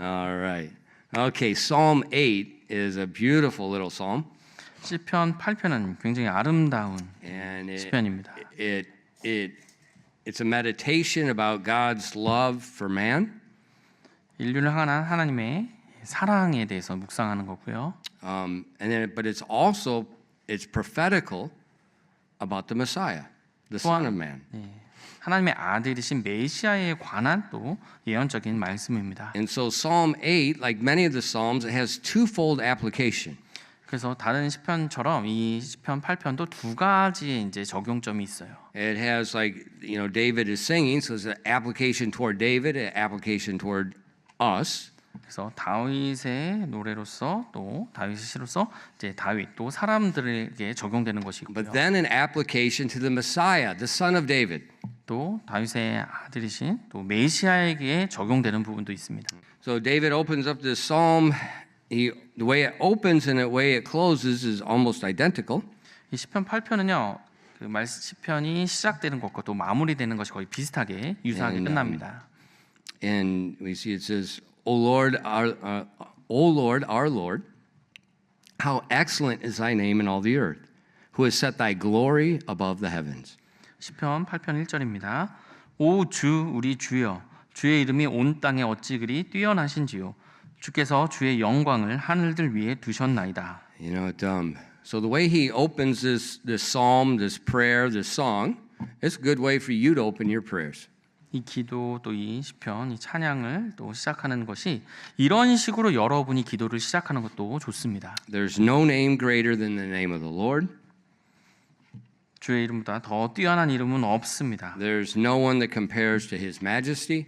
All right. Okay, Psalm 8 is a beautiful little psalm. 시편 8편은 굉장히 아름다운 And 시편입니다. it's a meditation about God's love for man. 인류를 향한 하나님의 사랑에 대해서 묵상하는 거고요. But it's prophetical about the Messiah, the Son of Man. 하나님의 아들이신 메시아에 관한 또 예언적인 말씀입니다. And so Psalm 8, like many of the Psalms, it has twofold application. 그래서 다른 시편처럼 이 시편 8편도 두 가지의 이제 적용점이 있어요. It has David is singing, so it's an application toward David, an application toward us. 그래서 다윗의 노래로서 또 다윗의 시로서 이제 다윗 또 사람들에게 적용되는 것이고요. But then an application to the Messiah, the Son of David. 또 다윗의 아들이신 또 메시아에게 적용되는 부분도 있습니다. So David opens up this psalm. The way it opens and the way it closes is almost identical. 이 시편 8편은요. 그 시편이 시작되는 것과 또 마무리되는 것이 거의 비슷하게 유사하게 끝납니다. And we see it says, O Lord, our Lord, how excellent is thy name in all the earth, who has set thy glory above the heavens. 시편 8편 1절입니다. 오 주 우리 주여 주의 이름이 온 땅에 어찌 그리 뛰어나신지요. 주께서 주의 영광을 하늘들 위에 두셨나이다. So the way he opens this psalm, this prayer, this song, it's a good way for you to open your prayers. 이 기도 또 이 시편, 이 찬양을 또 시작하는 것이 이런 식으로 여러분이 기도를 시작하는 것도 좋습니다. There's no name greater than the name of the Lord. 주의 이름보다 더 뛰어난 이름은 없습니다. There's no one that compares to His Majesty.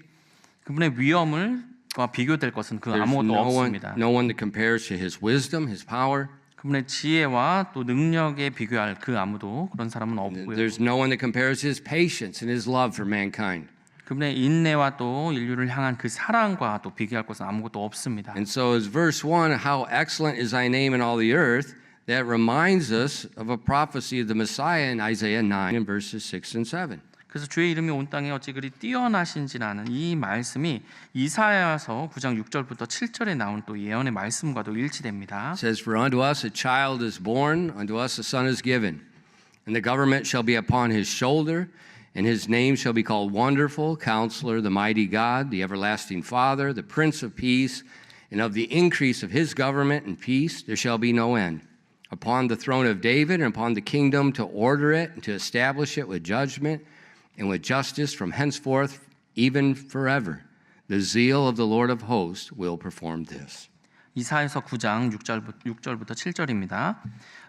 그분의 위엄과 비교될 것은 그 아무것도 없습니다. No one that compares to His wisdom, His power. 그분의 지혜와 또 능력에 비교할 그 아무도 그런 사람은 없고요. There's no one that compares His patience and His love for mankind. 그분의 인내와 또 인류를 향한 그 사랑과 또 비교할 것은 아무것도 없습니다. And so as verse 1, how excellent is thy name in all the earth, that reminds us of a prophecy of the Messiah in Isaiah 9 and verses 6 and 7. 그래서 주의 이름이 온 땅에 어찌 그리 뛰어나신지라는 이 말씀이 이사야서 9장 6절부터 7절에 나온 또 예언의 말씀과도 일치됩니다. It says, For unto us a child is born, unto us a son is given, and the government shall be upon his shoulder, and his name shall be called Wonderful, Counselor, the Mighty God, the Everlasting Father, the Prince of Peace, and of the increase of his government and peace there shall be no end. Upon the throne of David and upon the kingdom to order it and to establish it with judgment and with justice from henceforth even forever. The zeal of the Lord of hosts will perform this. 이사야서 9장 6절부터 7절입니다.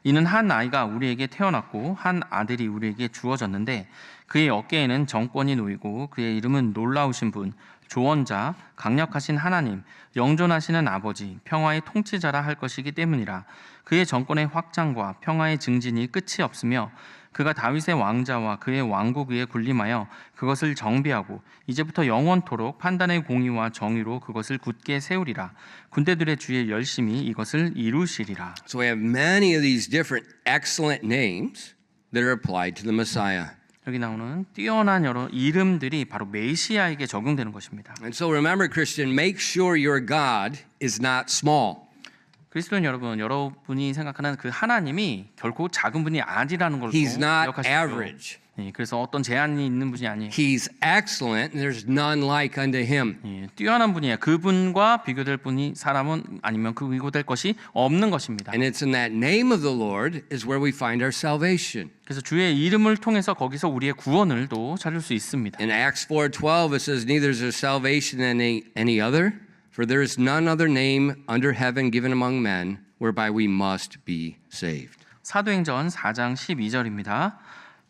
이는 한 아이가 우리에게 태어났고 한 아들이 우리에게 주어졌는데 그의 어깨에는 정권이 놓이고 그의 이름은 놀라우신 분, 조언자, 강력하신 하나님, 영존하시는 아버지, 평화의 통치자라 할 것이기 때문이라. 그의 정권의 확장과 평화의 증진이 끝이 없으며 그가 다윗의 왕자와 그의 왕국 위에 군림하여 그것을 정비하고 이제부터 영원토록 판단의 공의와 정의로 그것을 굳게 세우리라. 군대들의 주의 열심히 이것을 이루시리라. So we have many of these different excellent names that are applied to the Messiah. 여기 나오는 뛰어난 여러 이름들이 바로 메시아에게 적용되는 것입니다. And so remember, Christian, make sure your God is not small. 그리스도인 여러분, 여러분이 생각하는 그 하나님이 결코 작은 분이 아니라는 걸 He's not 기억하십시오. average. 그래서 어떤 제한이 있는 분이 아니에요. He's excellent, and there's none like unto him. 뛰어난 분이에요. 그분과 비교될 분이 사람은 아니면 그 비교될 것이 없는 것입니다. And it's in that name of the Lord is where we find our salvation. 그래서 주의 이름을 통해서 거기서 우리의 구원을 또 찾을 수 있습니다. In Acts 4:12 it says, Neither is there salvation in any other, for there is none other name under heaven given among men whereby we must be saved. 사도행전 4장 12절입니다.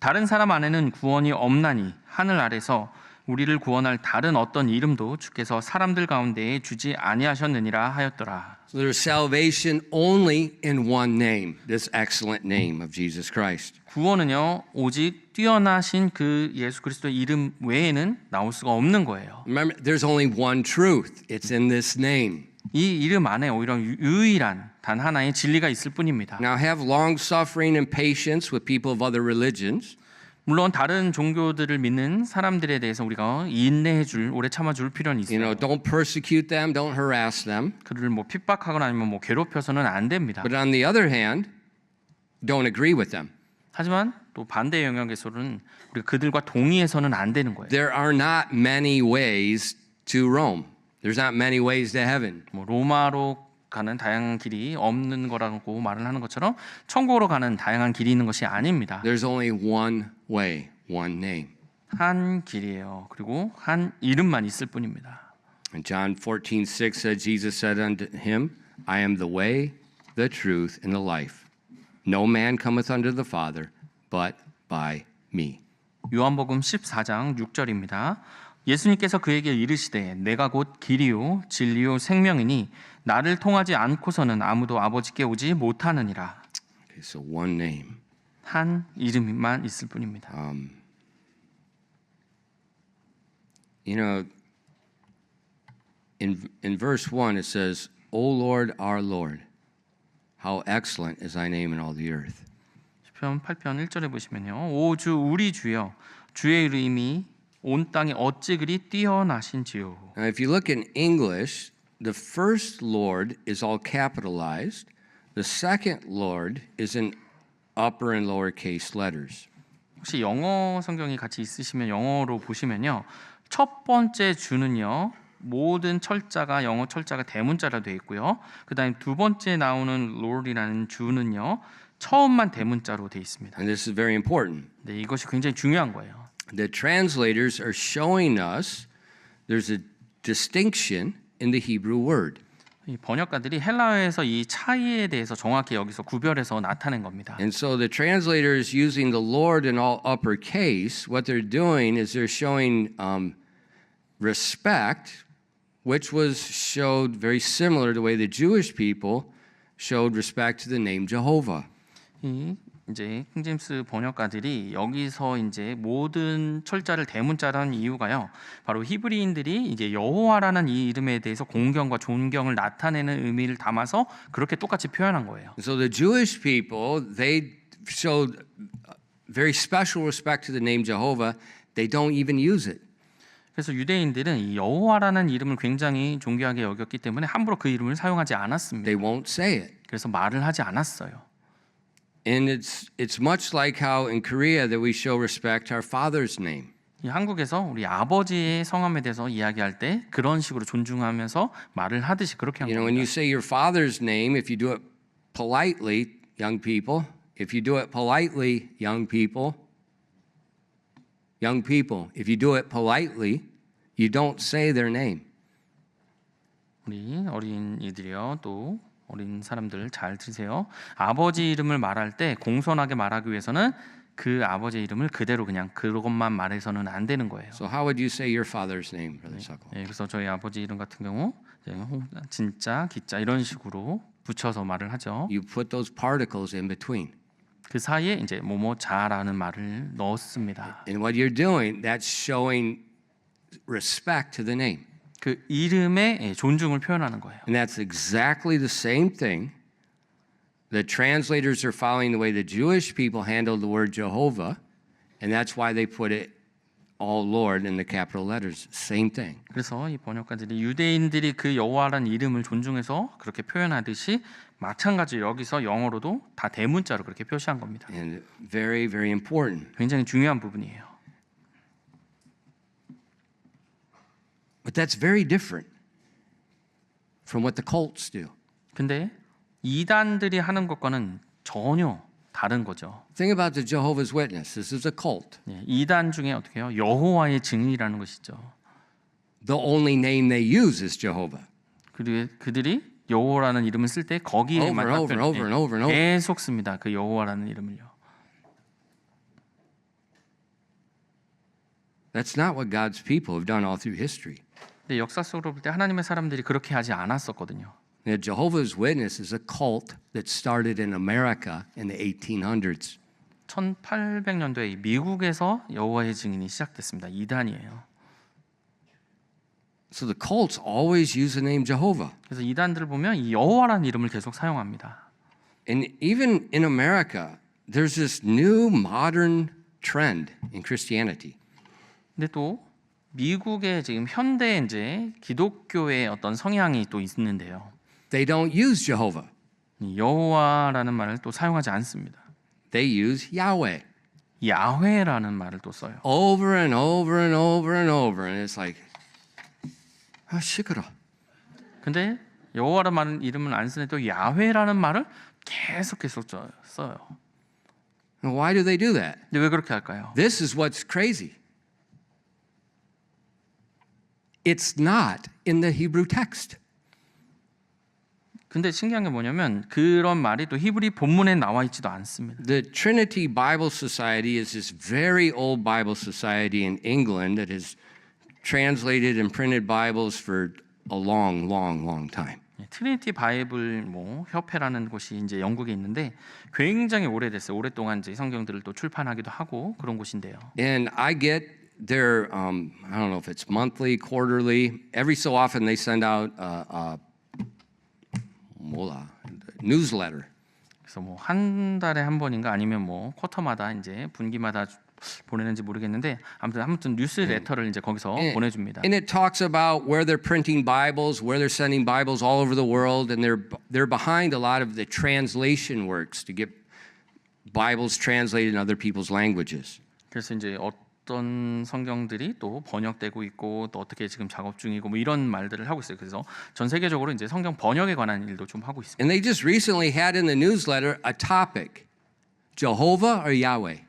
다른 사람 안에는 구원이 없나니 하늘 아래서 우리를 구원할 다른 어떤 이름도 주께서 사람들 가운데에 주지 아니하셨느니라 하였더라. So there's salvation only in one name, this excellent name of Jesus Christ. 구원은요 오직 뛰어나신 그 예수 그리스도의 이름 외에는 나올 수가 없는 거예요. Remember, there's only one truth. It's in this name. 이 이름 안에 오히려 유일한 단 하나의 진리가 있을 뿐입니다. Now have long suffering and patience with people of other religions. 물론 다른 종교들을 믿는 사람들에 대해서 우리가 인내해줄, 오래 참아줄 필요는 You know, 있어요. don't persecute them, don't harass them. 그들을 뭐 핍박하거나 아니면 뭐 괴롭혀서는 안 됩니다. But on the other hand, don't agree with them. 하지만 또 반대 영역에서는 우리가 그들과 동의해서는 안 되는 거예요. There are not many ways to Rome. There's not many ways to heaven. 뭐 로마로 가는 다양한 길이 없는 거라고 말을 하는 것처럼 천국으로 가는 다양한 길이 있는 것이 아닙니다. There's only one way, one name. 한 길이에요. 그리고 한 이름만 있을 뿐입니다. And John 14:6 said, Jesus said unto him, I am the way, the truth, and the life. No man cometh unto the Father, but by me. 요한복음 14장 6절입니다. 예수님께서 그에게 이르시되 내가 곧 길이요 진리요 생명이니 나를 통하지 않고서는 아무도 아버지께 오지 못하느니라. Okay, so one name. 한 이름만 있을 뿐입니다. You know, in verse 1 it says, O Lord, our Lord, how excellent is thy name in all the earth. 시편 8편 1절에 보시면요. 오 주 우리 주여 주의 이름이 온 땅에 어찌 그리 뛰어나신지요. Now, if you look in English, the first Lord is all capitalized. The second Lord is in upper and lower case letters. 혹시 영어 성경이 같이 있으시면 영어로 보시면요. 첫 번째 주는요. 모든 철자가 영어 철자가 대문자로 되어 있고요. 그다음에 두 번째 나오는 Lord이라는 주는요. 처음만 대문자로 되어 있습니다. And this is very important. 네, 이것이 굉장히 중요한 거예요. The translators are showing us there's a distinction in the Hebrew word. 이 번역가들이 헬라어에서 이 차이에 대해서 정확히 여기서 구별해서 나타낸 겁니다. And so the translators using the Lord in all uppercase, what they're doing is they're showing respect, which was showed very similar to the way the Jewish people showed respect to the name Jehovah. 이 이제 킹제임스 번역가들이 여기서 이제 모든 철자를 대문자라는 이유가요. 바로 히브리인들이 이제 여호와라는 이 이름에 대해서 공경과 존경을 나타내는 의미를 담아서 그렇게 똑같이 표현한 거예요. So the Jewish people, they showed very special respect to the name Jehovah. They don't even use it. 그래서 유대인들은 이 여호와라는 이름을 굉장히 존귀하게 여겼기 때문에 함부로 그 이름을 사용하지 않았습니다. They won't say it. 그래서 말을 하지 않았어요. And it's much like how in Korea that we show respect to our father's name. 이 한국에서 우리 아버지의 성함에 대해서 이야기할 때 그런 식으로 존중하면서 말을 하듯이 그렇게 한 You know, when you 겁니다. say your father's name, if you do it politely, young people, if you do it politely, young people, if you do it politely, you don't say their name. 우리 어린이들이요, 또 어린 사람들 잘 들으세요. 아버지 이름을 말할 때 공손하게 말하기 위해서는 그 아버지의 이름을 그대로 그냥 그것만 말해서는 안 되는 거예요. So how would you say your father's name, Brother Suckle? 예, 그래서 저희 아버지 이름 같은 경우 이제 진짜, 기자 이런 식으로 붙여서 말을 하죠. You put those particles in between. 그 사이에 이제 뭐뭐자라는 말을 넣었습니다. And what you're doing, that's showing respect to the name. 그 이름의 존중을 표현하는 거예요. And that's exactly the same thing. The translators are following the way the Jewish people handled the word Jehovah, and that's why they put it all Lord in the capital letters. Same thing. 그래서 이 번역가들이 유대인들이 그 여호와라는 이름을 존중해서 그렇게 표현하듯이 마찬가지로 여기서 영어로도 다 대문자로 그렇게 표시한 겁니다. And very, very important. 굉장히 중요한 부분이에요. But that's very different from what the cults do. 근데 이단들이 하는 것과는 전혀 다른 거죠. Think about the Jehovah's Witness. This is a cult. 예, 이단 중에 어떻게 해요? 여호와의 증인이라는 것이죠. The only name they use is Jehovah. 그들이 여호와라는 이름을 쓸 때 거기에만 Over and over and over and over. 계속 씁니다. 그 여호와라는 이름을요. That's not what God's people have done all through history. 근데 역사 속으로 볼 때 하나님의 사람들이 그렇게 하지 않았었거든요. The Jehovah's Witness is a cult that started in America in the 1800s. 1800년도에 미국에서 여호와의 증인이 시작됐습니다. 이단이에요. So the cults always use the name Jehovah. 그래서 이단들을 보면 이 여호와라는 이름을 계속 사용합니다. And even in America, there's this new modern trend in Christianity. 근데 또 미국의 지금 현대 이제 기독교의 어떤 성향이 또 있는데요. They don't use Jehovah. 이 여호와라는 말을 또 사용하지 않습니다. They use Yahweh. 야훼라는 말을 또 써요. Over and over and over and over. And it's like, 아, 시끄러. 근데 여호와라는 말은 이름을 안 쓰는데 또 야훼라는 말을 계속 써요. And why do they do that? 근데 왜 그렇게 할까요? This is what's crazy. It's not in the Hebrew text. 근데 신기한 게 뭐냐면 그런 말이 또 히브리 본문에 나와 있지도 않습니다. The Trinity Bible Society is this very old Bible society in England that has translated and printed Bibles for a long time. 트리니티 바이블 뭐 협회라는 곳이 이제 영국에 있는데 굉장히 오래됐어요. 오랫동안 이제 성경들을 또 출판하기도 하고 그런 곳인데요. And I get their, I don't know if it's monthly, quarterly, every so often they send out a newsletter. 그래서 뭐 한 달에 한 번인가 아니면 뭐 쿼터마다 이제 분기마다 보내는지 모르겠는데 아무튼 뉴스레터를 이제 거기서 보내줍니다. And it talks about where they're printing Bibles, where they're sending Bibles all over the world, and they're behind a lot of the translation works to get Bibles translated in other people's languages. 그래서 이제 어떤 성경들이 또 번역되고 있고 또 어떻게 지금 작업 중이고 뭐 이런 말들을 하고 있어요. 그래서 전 세계적으로 이제 성경 번역에 관한 일도 좀 하고 있습니다. And they just recently had in the newsletter a topic: Jehovah or Yahweh.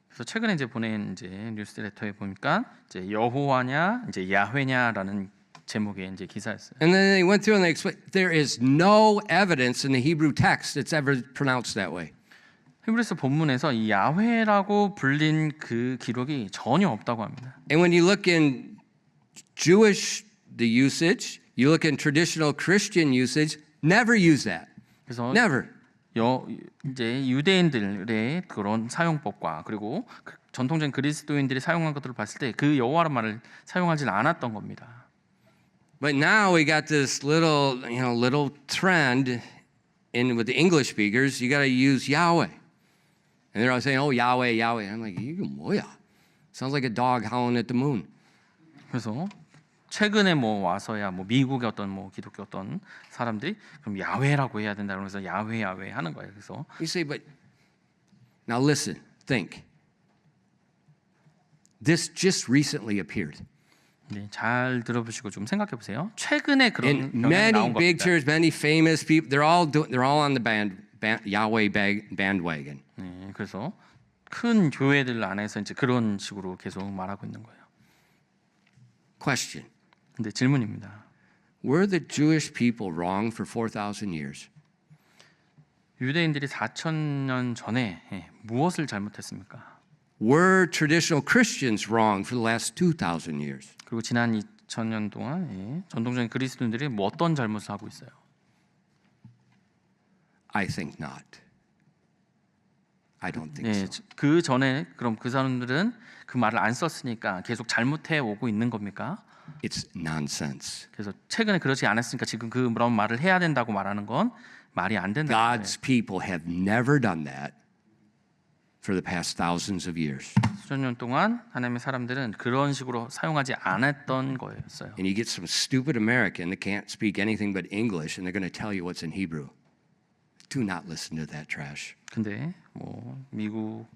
그래서 최근에 이제 보낸 이제 뉴스레터에 보니까 이제 여호와냐 이제 야훼냐라는 제목의 이제 기사였어요. And then they went through and they explained there is no evidence in the Hebrew text that's ever pronounced that way. 히브리서 본문에서 이 야훼라고 불린 그 기록이 전혀 없다고 합니다. And when you look in Jewish the usage, you look in traditional Christian usage, never use that. 그래서 Never. 이제 유대인들의 그런 사용법과 그리고 전통적인 그리스도인들이 사용한 것들을 봤을 때 그 여호와라는 말을 사용하지 않았던 겁니다. But now we got this little trend in with the English speakers. You got to use Yahweh, and they're all saying, "Oh, Yahweh, Yahweh." I'm like, "이거 뭐야?" Sounds like a dog howling at the moon. 그래서 최근에 뭐 와서야 뭐 미국의 어떤 뭐 기독교 어떤 사람들이 그럼 야훼라고 해야 된다 그러면서 야훼 하는 거예요. 그래서 You say, but now listen, think. This just recently appeared. 네, 잘 들어보시고 좀 생각해 보세요. 최근에 그런 In 경향이 many 나온 big 겁니다. churches, many famous people, they're all on the Yahweh bandwagon. 네, 그래서 큰 교회들 안에서 이제 그런 식으로 계속 말하고 있는 거예요. Question: 근데 질문입니다. Were the Jewish people wrong for 4,000 years? 유대인들이 4,000년 전에 무엇을 잘못했습니까? Were traditional Christians wrong for the last 2,000 years? 그리고 지난 2,000년 동안 전통적인 그리스도인들이 뭐 어떤 잘못을 하고 있어요? I think not. I don't think 예, so. 그 전에 그럼 그 사람들은 그 말을 안 썼으니까 계속 잘못해 오고 있는 겁니까? It's nonsense. 그래서 최근에 그러지 않았으니까 지금 그런 말을 해야 된다고 말하는 건 말이 안 된다는 거예요. God's people have never done that for the past thousands of years. 수천 년 동안 하나님의 사람들은 그런 식으로 사용하지 않았던 거였어요. And you get some stupid American that can't speak anything but English and they're going to tell you what's in Hebrew. Do not listen to that trash. 근데 뭐 미국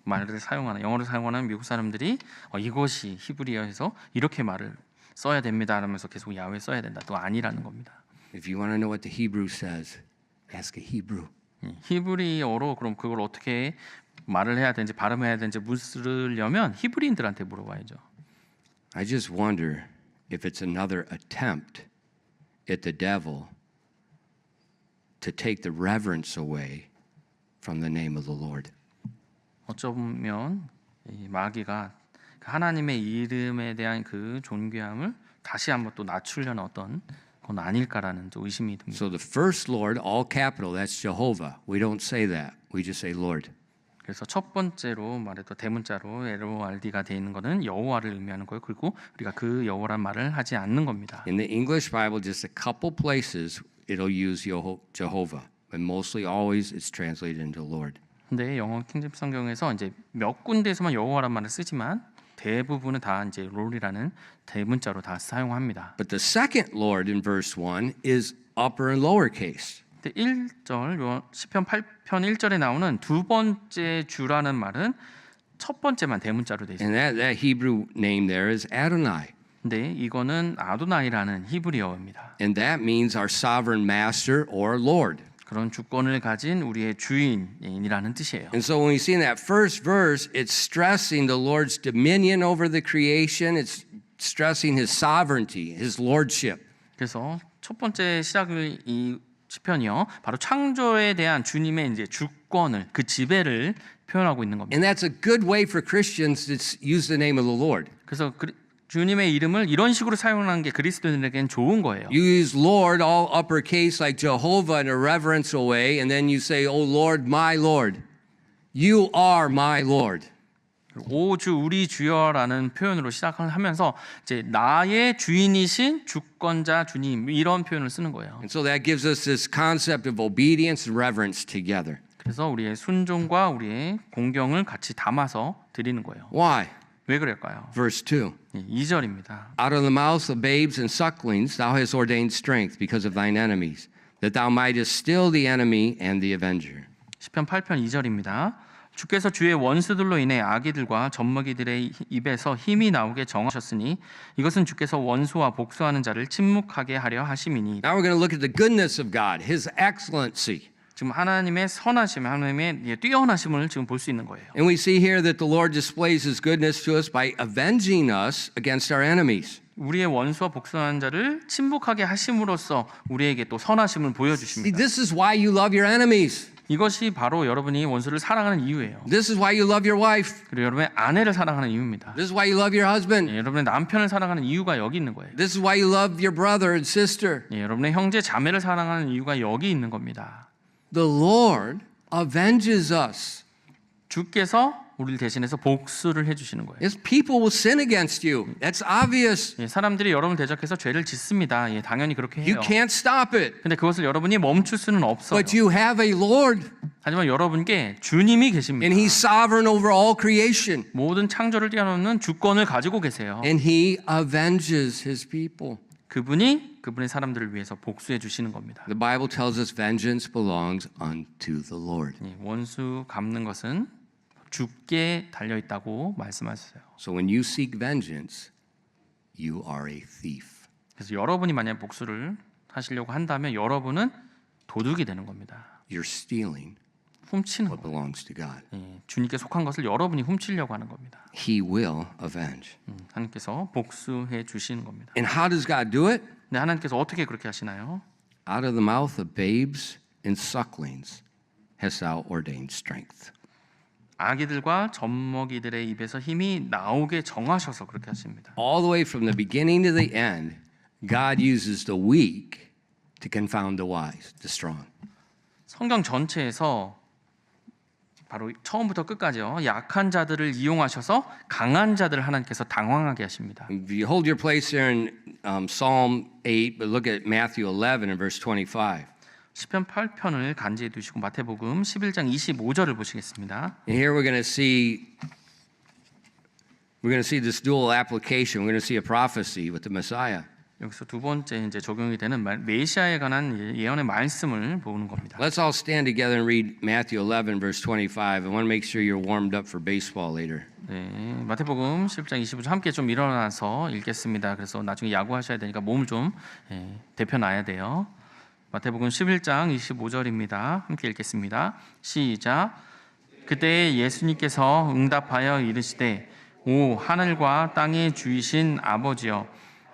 말을 사용하는 영어를 사용하는 미국 사람들이 이것이 히브리어에서 이렇게 말을 써야 됩니다 하면서 계속 야훼 써야 된다. 또 아니라는 겁니다. If you want to know what the Hebrew says, ask a Hebrew. 히브리어로 그럼 그걸 어떻게 말을 해야 되는지 발음해야 되는지 물으려면 히브리인들한테 물어봐야죠. I just wonder if it's another attempt at the devil to take the reverence away from the name of the Lord. 어쩌면 이 마귀가 하나님의 이름에 대한 그 존귀함을 다시 한번 또 낮추려는 어떤 건 아닐까라는 또 의심이 듭니다. So the first Lord, all capital, that's Jehovah. We don't say that. We just say Lord. 그래서 첫 번째로 말해도 대문자로 LORD가 되어 있는 것은 여호와를 의미하는 거예요. 그리고 우리가 그 여호와란 말을 하지 않는 겁니다. In the English Bible, just a couple places it'll use Jehovah, but mostly always it's translated into Lord. 근데 영어 킹제임스 성경에서 이제 몇 군데에서만 여호와란 말을 쓰지만 대부분은 다 이제 롤이라는 대문자로 다 사용합니다. But the second Lord in verse 1 is upper and lowercase. 근데 1절 시편 8편 1절에 나오는 두 번째 주라는 말은 첫 번째만 대문자로 되어 있습니다. And that Hebrew name there is Adonai. 근데 이거는 아도나이라는 히브리어입니다. And that means our sovereign master or Lord. 그런 주권을 가진 우리의 주인이라는 뜻이에요. And so when we see in that first verse, it's stressing the Lord's dominion over the creation. It's stressing his sovereignty, his lordship. 그래서 첫 번째 시작을 이 시편이요, 바로 창조에 대한 주님의 이제 주권을 그 지배를 표현하고 있는 겁니다. And that's a good way for Christians to use the name of the Lord. 그래서 주님의 이름을 이런 식으로 사용하는 게 그리스도인에게는 좋은 거예요. You use Lord all uppercase like Jehovah in a reverential way, and then you say, "Oh Lord, my Lord, you are my Lord." 오 주 우리 주여라는 표현으로 시작을 하면서 이제 나의 주인이신 주권자 주님 이런 표현을 쓰는 거예요. And so that gives us this concept of obedience and reverence together. 그래서 우리의 순종과 우리의 공경을 같이 담아서 드리는 거예요. Why? 왜 그럴까요? Verse 2. 2절입니다. Out of the mouth of babes and sucklings thou hast ordained strength because of thine enemies, that thou mightest still the enemy and the avenger. 시편 8편 2절입니다. 주께서 주의 원수들로 인해 아기들과 젖먹이들의 입에서 힘이 나오게 정하셨으니 이것은 주께서 원수와 복수하는 자를 침묵하게 하려 하심이니. Now we're going to look at the goodness of God, his excellency. 지금 하나님의 선하심, 하나님의 뛰어나심을 지금 볼 수 있는 거예요. And we see here that the Lord displays his goodness to us by avenging us against our enemies. 우리의 원수와 복수하는 자를 침묵하게 하심으로써 우리에게 또 선하심을 See, 보여주십니다. this is why you love your enemies. 이것이 바로 여러분이 원수를 사랑하는 이유예요. This is why you love your wife. 그리고 여러분의 아내를 사랑하는 이유입니다. This is why you love your husband. 여러분의 남편을 사랑하는 이유가 여기 있는 거예요. This is why you love your brother and sister. 여러분의 형제 자매를 사랑하는 이유가 여기 있는 겁니다. The Lord avenges us. 주께서 우리를 대신해서 복수를 해주시는 거예요. It's people will sin against you. That's obvious. 사람들이 여러분을 대적해서 죄를 짓습니다. 당연히 그렇게 You 해요. can't stop it. 근데 그것을 여러분이 멈출 수는 없어요. But you have a Lord, 하지만 여러분께 주님이 계십니다. and He's sovereign over all creation, 모든 창조를 뛰어넘는 주권을 가지고 계세요. and He avenges His people. 그분이 그분의 사람들을 위해서 복수해 주시는 겁니다. The Bible tells us vengeance belongs unto the Lord. 원수 갚는 것은 주께 달려 있다고 말씀하셨어요. So when you seek vengeance, you are a thief. 그래서 여러분이 만약 복수를 하시려고 한다면 여러분은 도둑이 되는 겁니다. You're stealing 훔치는 what 거. belongs to God. 주님께 속한 것을 여러분이 훔치려고 하는 겁니다. He will avenge. 하나님께서 복수해 주시는 겁니다. And how does God do it? 근데 하나님께서 어떻게 그렇게 하시나요? Out of the mouth of babes and sucklings hast thou ordained strength. 아기들과 젖먹이들의 입에서 힘이 나오게 정하셔서 그렇게 하십니다. All the way from the beginning to the end, God uses the weak to confound the wise, the strong. 성경 전체에서 바로 처음부터 끝까지요. 약한 자들을 이용하셔서 강한 자들을 하나님께서 당황하게 하십니다. If you hold your place there in Psalm 8, but look at Matthew 11 and verse 25. 시편 8편을 간지해 두시고 마태복음 11장 25절을 보시겠습니다. And here we're going to see this dual application. We're going to see a prophecy with the Messiah. 여기서 두 번째 이제 적용이 되는 메시아에 관한 예언의 말씀을 보는 겁니다. Let's all stand together and read Matthew 11 verse 25. I want to make sure you're warmed up for baseball later. 네, 마태복음 11장 25절 함께 좀 일어나서 읽겠습니다. 그래서 나중에 야구하셔야 되니까 몸을 좀 데펴놔야 돼요. 마태복음 11장 25절입니다. 함께 읽겠습니다. 시작. 그때 예수님께서 응답하여 이르시되 오 하늘과 땅의 주이신 아버지여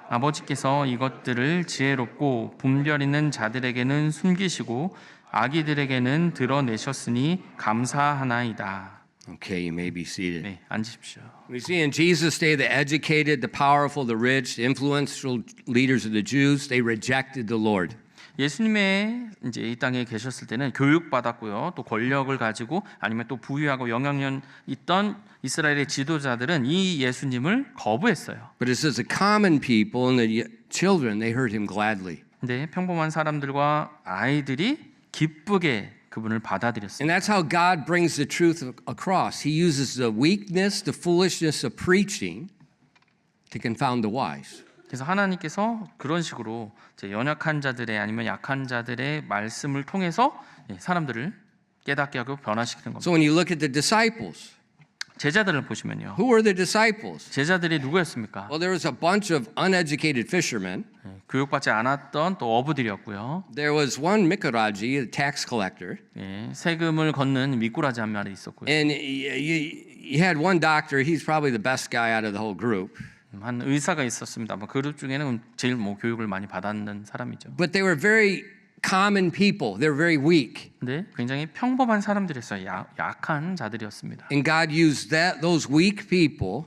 아버지께서 이것들을 지혜롭고 분별 있는 자들에게는 숨기시고 아기들에게는 드러내셨으니 감사하나이다. Okay, you may be seated. 네, 앉으십시오. We see in Jesus' day the educated, the powerful, the rich, the influential leaders of the Jews, they rejected the Lord. 예수님의 이제 이 땅에 계셨을 때는 교육받았고요. 또 권력을 가지고 아니면 또 부유하고 영향력 있던 이스라엘의 지도자들은 이 예수님을 거부했어요. But it says the common people and the children, they heard him gladly. 근데 평범한 사람들과 아이들이 기쁘게 그분을 And 받아들였습니다. that's how God brings the truth across. He uses the weakness, the foolishness of preaching to confound the wise. 그래서 하나님께서 그런 식으로 이제 연약한 자들의 아니면 약한 자들의 말씀을 통해서 사람들을 깨닫게 하고 변화시키는 겁니다. So when you look at the disciples, 제자들을 보시면요. who were the disciples? 제자들이 누구였습니까? Well, there was a bunch of uneducated fishermen. 교육받지 않았던 또 어부들이었고요. There was one Mikuraji, a tax collector, 세금을 걷는 미꾸라지 한 마리 있었고요. and you had one doctor. He's probably the best guy out of the whole group. 한 의사가 있었습니다. 그룹 중에는 제일 교육을 많이 받았는 사람이죠. But they were very common people. They were very weak. 근데 굉장히 평범한 사람들이었어요. 약한 자들이었습니다. And God used those weak people,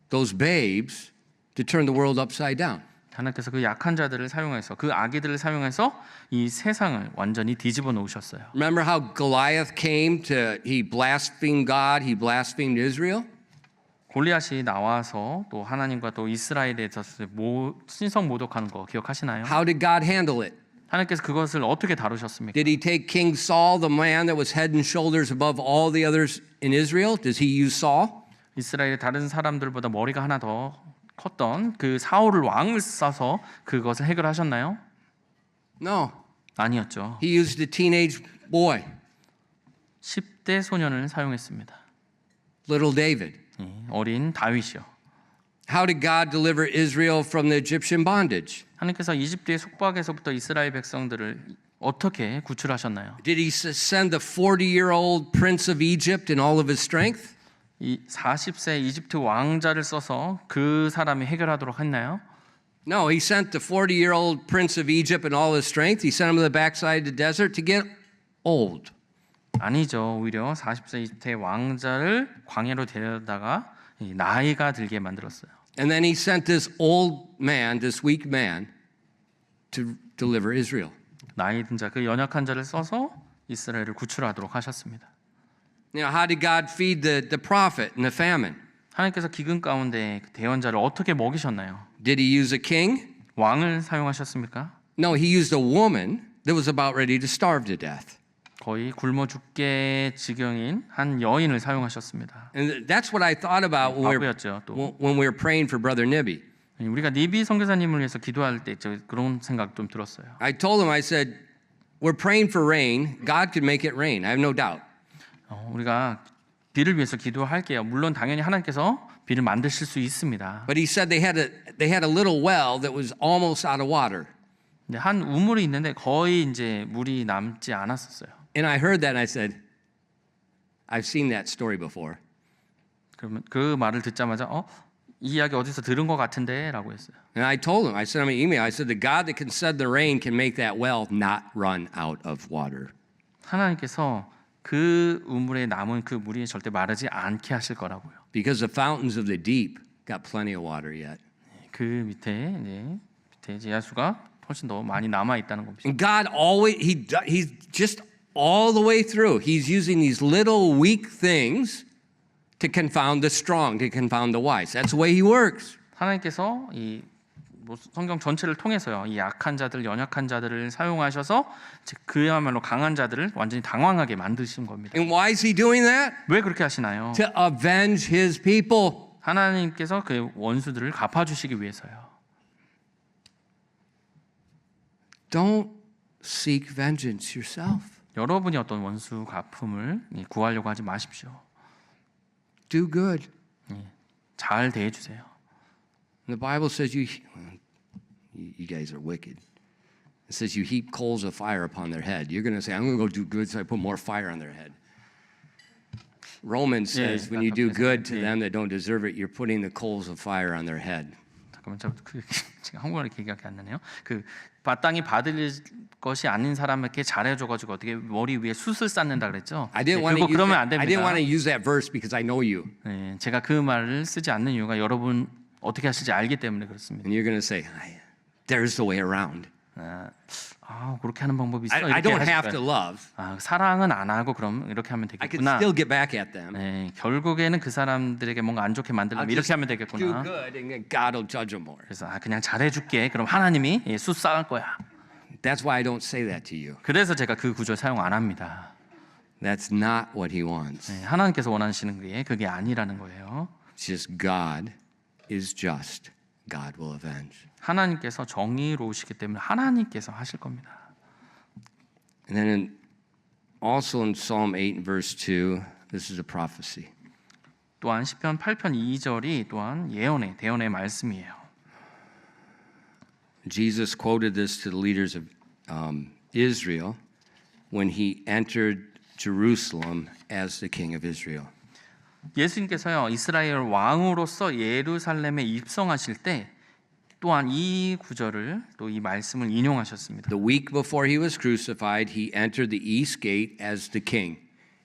those babes, to turn the world upside down. 하나님께서 그 약한 자들을 사용해서 그 아기들을 사용해서 이 세상을 완전히 뒤집어 놓으셨어요. Remember how Goliath came he blasphemed God, he blasphemed Israel? 골리앗이 나와서 또 하나님과 또 이스라엘에 대해서 신성 모독하는 거 기억하시나요? How did God handle it? 하나님께서 그것을 어떻게 다루셨습니까? Did he take King Saul, the man that was head and shoulders above all the others in Israel? Does he use Saul? 이스라엘의 다른 사람들보다 머리가 하나 더 컸던 그 사울을 왕을 써서 그것을 해결하셨나요? No. 아니었죠. He used a teenage boy, 10대 소년을 사용했습니다. little David. 어린 다윗이요. How did God deliver Israel from the Egyptian bondage? 하나님께서 이집트의 속박에서부터 이스라엘 백성들을 어떻게 구출하셨나요? Did he send the 40-year-old prince of Egypt in all of his strength? 이 40세 이집트 왕자를 써서 그 사람이 해결하도록 했나요? No, he sent the 40-year-old prince of Egypt in all his strength. He sent him to the backside of the desert to get old. 아니죠. 오히려 40세 이집트의 왕자를 광야로 데려다가 나이가 들게 만들었어요. And then he sent this old man, this weak man, to deliver Israel. 나이 든 자, 그 연약한 자를 써서 이스라엘을 구출하도록 하셨습니다. Now, how did God feed the prophet in the famine? 하나님께서 기근 가운데 그 대언자를 어떻게 먹이셨나요? Did he use a king? 왕을 사용하셨습니까? No, he used a woman that was about ready to starve to death. 거의 굶어 죽게 지경인 한 여인을 사용하셨습니다. And that's what I thought about 바보였죠. 또 when we were praying for Brother Nibby. 우리가 니비 선교사님을 위해서 기도할 때 그런 생각 좀 들었어요. I told him, I said, we're praying for rain. God could make it rain. I have no doubt. 우리가 비를 위해서 기도할게요. 물론 당연히 하나님께서 비를 만드실 수 있습니다. But he said they had a little well that was almost out of water. 근데 한 우물이 있는데 거의 이제 물이 남지 않았었어요. And I heard that and I said, I've seen that story before. 그러면 그 말을 듣자마자 이 이야기 어디서 들은 것 같은데라고 했어요. And I told him, I sent him an email. I said, the God that can send the rain can make that well not run out of water. 하나님께서 그 우물에 남은 그 물이 절대 마르지 않게 하실 거라고요. Because the fountains of the deep got plenty of water yet. 그 밑에 이제 야수가 훨씬 더 많이 남아 있다는 겁니다. And God always, he's just all the way through. He's using these little weak things to confound the strong, to confound the wise. That's the way he works. 하나님께서 이 성경 전체를 통해서요, 이 약한 자들, 연약한 자들을 사용하셔서 그야말로 강한 자들을 완전히 당황하게 만드신 겁니다. And why is he doing that? 왜 그렇게 하시나요? To avenge his people. 하나님께서 그 원수들을 갚아주시기 위해서요. Don't seek vengeance yourself. 여러분이 어떤 원수 갚음을 구하려고 하지 마십시오. Do good. 잘 대해주세요. The Bible says you guys are wicked. It says you heap coals of fire upon their head. You're going to say, I'm going to go do good, so I put more fire on their head. Romans says when you do good to them that don't deserve it, you're putting the coals of fire on their head. 잠깐만, 지금 한국어로 기억이 안 나네요. 그 마땅히 받을 것이 아닌 사람에게 잘해줘가지고 어떻게 머리 위에 숯을 쌓는다 그랬죠? I didn't want 그러면 안 I didn't want 됩니다. to use that verse because I know you. 네, 제가 그 말을 쓰지 않는 이유가 여러분 어떻게 하실지 알기 때문에 그렇습니다. And you're going to say, there's the way around. 그렇게 하는 방법이 있어. I 이렇게 don't 하실 have to 거예요. love. 사랑은 안 하고 그럼 이렇게 하면 I can 되겠구나. still get back at them. 네, 결국에는 그 사람들에게 뭔가 안 좋게 I'll 만들려면 just 이렇게 하면 do 되겠구나. good and then God will judge them more. 그래서 그냥 잘해줄게. 그럼 하나님이 숯 쌓을 거야. That's why I don't say that to you. 그래서 제가 그 구절 사용 안 합니다. That's not what he wants. 네, 하나님께서 원하시는 게 그게 아니라는 거예요. It's just God is just. God will avenge. 하나님께서 정의로우시기 때문에 하나님께서 하실 겁니다. And then also in Psalm 8 and verse 2, this is a prophecy. 또한 시편 8편 2절이 또한 대언의 말씀이에요. Jesus quoted this to the leaders of Israel when he entered Jerusalem as the king of Israel. 예수님께서요 이스라엘 왕으로서 예루살렘에 입성하실 때 또한 이 구절을 또 이 말씀을 인용하셨습니다. The week before he was crucified, he entered the east gate as the king.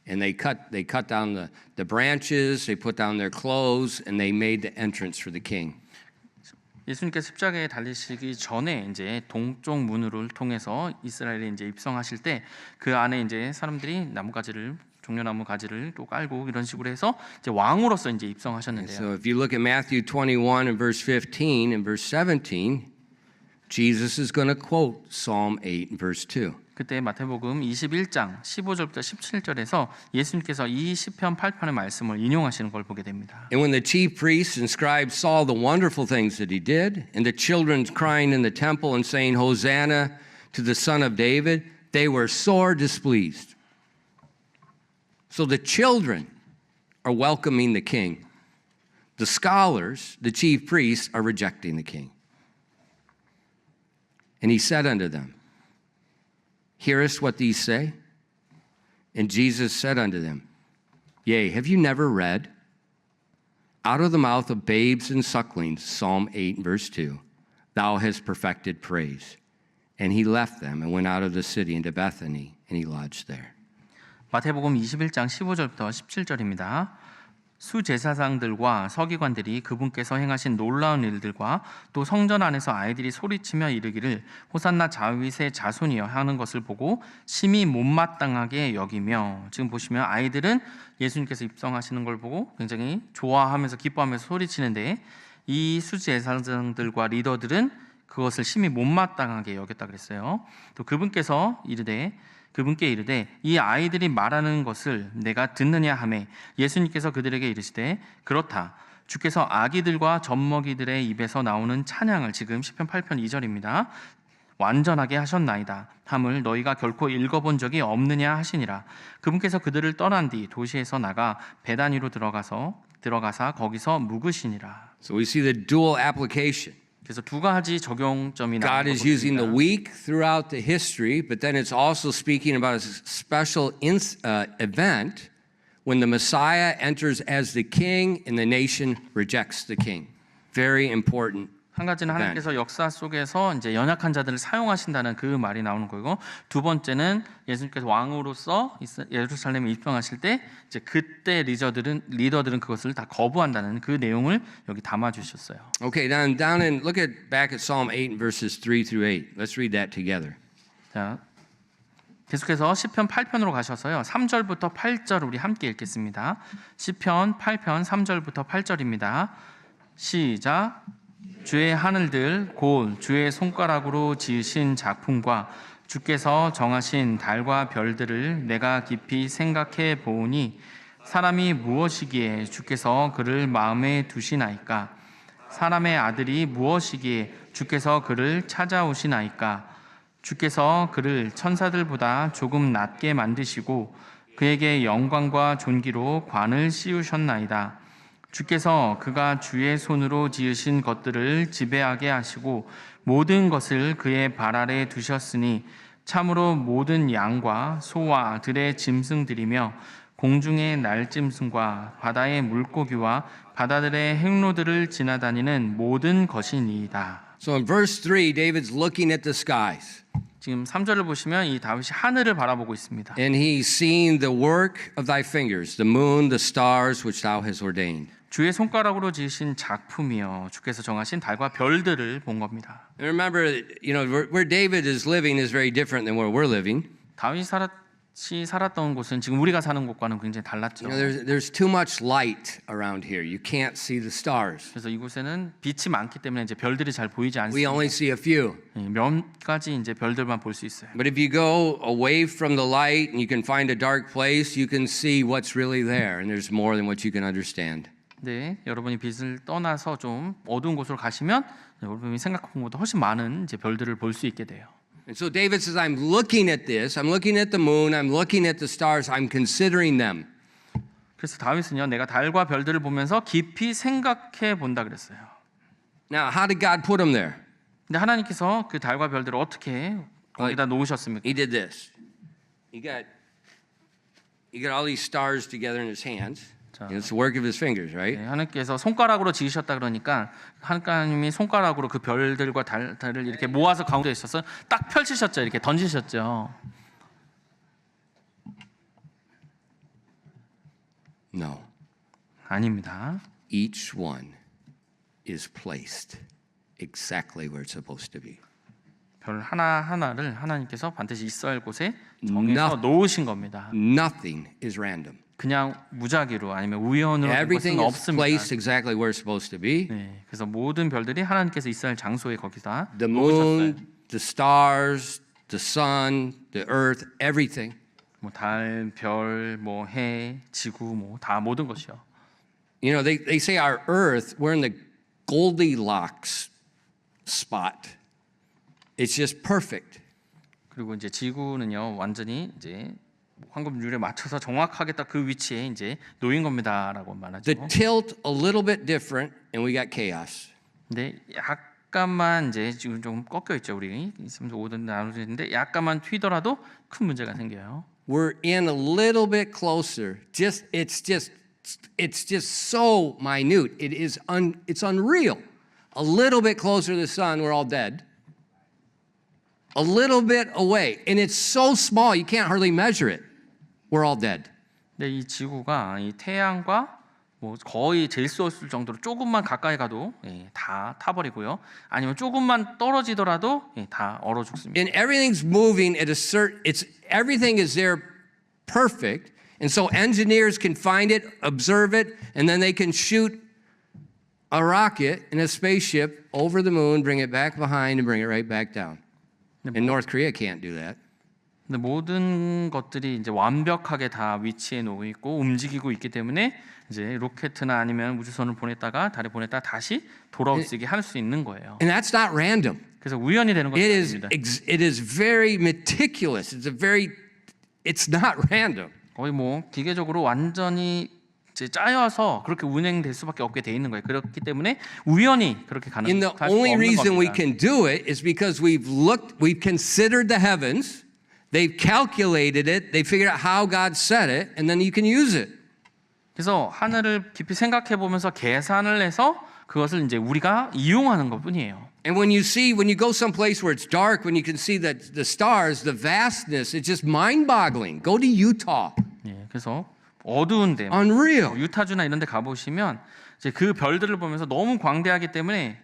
And they cut down the branches, they put down their clothes, and they made the entrance for the king. 예수님께서 십자가에 달리시기 전에 이제 동쪽 문을 통해서 이스라엘에 이제 입성하실 때 그 안에 이제 사람들이 종려나무 가지를 또 깔고 이런 식으로 해서 이제 왕으로서 이제 입성하셨는데요. So if you look at Matthew 21 and verse 15 and verse 17, Jesus is going to quote Psalm 8 and verse 2. 그때 마태복음 21장 15절부터 17절에서 예수님께서 이 시편 8편의 말씀을 인용하시는 걸 보게 됩니다. And when the chief priests and scribes saw the wonderful things that he did, and the children crying in the temple and saying, Hosanna to the Son of David, they were sore displeased. So the children are welcoming the king. The scholars, the chief priests, are rejecting the king. And he said unto them, Hearest what these say? And Jesus said unto them, Yea, have you never read? Out of the mouth of babes and sucklings, Psalm 8 verse 2, Thou hast perfected praise. And he left them and went out of the city into Bethany, and he lodged there. 마태복음 21장 15절부터 17절입니다. 수제사장들과 서기관들이 그분께서 행하신 놀라운 일들과 또 성전 안에서 아이들이 소리치며 이르기를 호산나 다윗의 자손이여 하는 것을 보고 심히 못마땅하게 여기며, 지금 보시면 아이들은 예수님께서 입성하시는 걸 보고 굉장히 좋아하면서 기뻐하면서 소리치는데 이 수제사장들과 리더들은 그것을 심히 못마땅하게 여겼다 그랬어요. 또 그분께 이르되 이 아이들이 말하는 것을 내가 듣느냐 하매 예수님께서 그들에게 이르시되 그렇다. 주께서 아기들과 젖먹이들의 입에서 나오는 찬양을, 지금 시편 8편 2절입니다. 완전하게 하셨나이다 함을 너희가 결코 읽어본 적이 없느냐 하시니라. 그분께서 그들을 떠난 뒤 도시에서 나가 베다니로 들어가사 거기서 묵으시니라. So we see the dual application. 그래서 두 가지 적용점이 나오는 God is using the weak throughout the history, but then it's also speaking about a special event when the Messiah enters as the king and the nation rejects the king. Very important. 한 가지는 하나님께서 역사 속에서 이제 연약한 자들을 사용하신다는 그 말이 나오는 거고, 두 번째는 예수님께서 왕으로서 예루살렘에 입성하실 때 이제 그때 리더들은 그것을 다 거부한다는 그 내용을 여기 담아 주셨어요. Okay, down and look back at Psalm 8 verses 3 through 8. Let's read that together. 자, 계속해서 시편 8편으로 가셔서요. 3절부터 8절 우리 함께 읽겠습니다. 시편 8편 3절부터 8절입니다. 시작. 주의 하늘들 곧 주의 손가락으로 지으신 작품과 주께서 정하신 달과 별들을 내가 깊이 생각해 보오니 사람이 무엇이기에 주께서 그를 마음에 두시나이까? 사람의 아들이 무엇이기에 주께서 그를 찾아오시나이까? 주께서 그를 천사들보다 조금 낮게 만드시고 그에게 영광과 존귀로 관을 씌우셨나이다. 주께서 그가 주의 손으로 지으신 것들을 지배하게 하시고 모든 것을 그의 발 아래 두셨으니 참으로 모든 양과 소와 들의 짐승들이며 공중의 날짐승과 바다의 물고기와 바다들의 행로들을 지나다니는 모든 것이니이다. So in verse 3, David's looking at the skies. 지금 3절을 보시면 이 다윗이 하늘을 바라보고 있습니다. And he's seeing the work of thy fingers, the moon, the stars which thou hast ordained. 주의 손가락으로 지으신 작품이요 주께서 정하신 달과 별들을 본 겁니다. And remember, where David is living is very different than where we're living. 다윗이 살았던 곳은 지금 우리가 사는 곳과는 굉장히 달랐죠. You know, there's too much light around here. You can't see the stars. 그래서 이곳에는 빛이 많기 때문에 이제 별들이 잘 보이지 We 않습니다. only see a few. 몇 가지 이제 별들만 볼 수 있어요. But if you go away from the light and you can find a dark place, you can see what's really there, and there's more than what you can understand. 네, 여러분이 빛을 떠나서 좀 어두운 곳으로 가시면 여러분이 생각한 것보다 훨씬 많은 이제 별들을 볼 수 있게 돼요. And so David says, I'm looking at this, I'm looking at the moon, I'm looking at the stars, I'm considering them. 그래서 다윗은요, 내가 달과 별들을 보면서 깊이 생각해 본다 그랬어요. Now, how did God put them there? 근데 하나님께서 그 달과 별들을 어떻게 거기다 놓으셨습니까? He did this. He got all these stars together in his hands. It's the work of his fingers, right? 네, 하나님께서 손가락으로 지으셨다 그러니까 하나님이 손가락으로 그 별들과 달을 이렇게 모아서 가운데에 있어서 딱 펼치셨죠. 이렇게 던지셨죠. No. 아닙니다. Each one is placed exactly where it's supposed to be. 별 하나하나를 하나님께서 반드시 있어야 할 곳에 정해서 놓으신 겁니다. Nothing is random. 그냥 무작위로 아니면 우연으로 된 것은 Everything is 없습니다. placed exactly where it's supposed to be. 네, 그래서 모든 별들이 하나님께서 있어야 할 장소에 거기다 The 놓으셨어요. moon, the stars, the sun, the earth, everything. 뭐 달, 별, 뭐 해, 지구, 뭐 다 모든 것이요. You know, they say our earth, we're in the Goldilocks spot. It's just perfect. 그리고 이제 지구는요 완전히 이제 황금률에 맞춰서 정확하게 딱 그 위치에 이제 놓인 겁니다라고 말하죠. The tilt a little bit different, and we got chaos. 근데 약간만 이제 지금 좀 꺾여 있죠 우리 3.5도 나눠지는데 약간만 튀더라도 큰 문제가 생겨요. We're in a little bit closer. It's just so minute. It's unreal. A little bit closer to the sun, we're all dead. A little bit away, and it's so small you can't hardly measure it. We're all dead. 근데 이 지구가 이 태양과 뭐 거의 잴 수 없을 정도로 조금만 가까이 가도 다 타버리고요. 아니면 조금만 떨어지더라도 다 얼어 죽습니다. And everything's moving at a certain. Everything is there, perfect, and so engineers can find it, observe it, and then they can shoot a rocket in a spaceship over the moon, bring it back behind, and bring it right back down. And North Korea can't do that. 근데 모든 것들이 이제 완벽하게 다 위치해 놓고 있고 움직이고 있기 때문에 이제 로켓이나 아니면 우주선을 보냈다가 달에 보냈다가 다시 돌아오게 할 수 있는 거예요. And that's not random. 그래서 우연히 되는 것이 아닙니다. It is very meticulous. It's not random. 거의 뭐 기계적으로 완전히 이제 짜여서 그렇게 운행될 수밖에 없게 돼 있는 거예요. 그렇기 때문에 우연히 그렇게 가는 And the 할 수가 only 없는 reason we 겁니다. can do it is because we've considered the heavens, they've calculated it, they figured out how God set it, and then you can use it. 그래서 하늘을 깊이 생각해 보면서 계산을 해서 그것을 이제 우리가 이용하는 것뿐이에요. And when you go someplace where it's dark, when you can see the stars, the vastness, it's just mind-boggling. Go to Utah. 예, 그래서 어두운데 Unreal. 유타주나 이런 데 가보시면 이제 그 별들을 보면서 너무 광대하기 때문에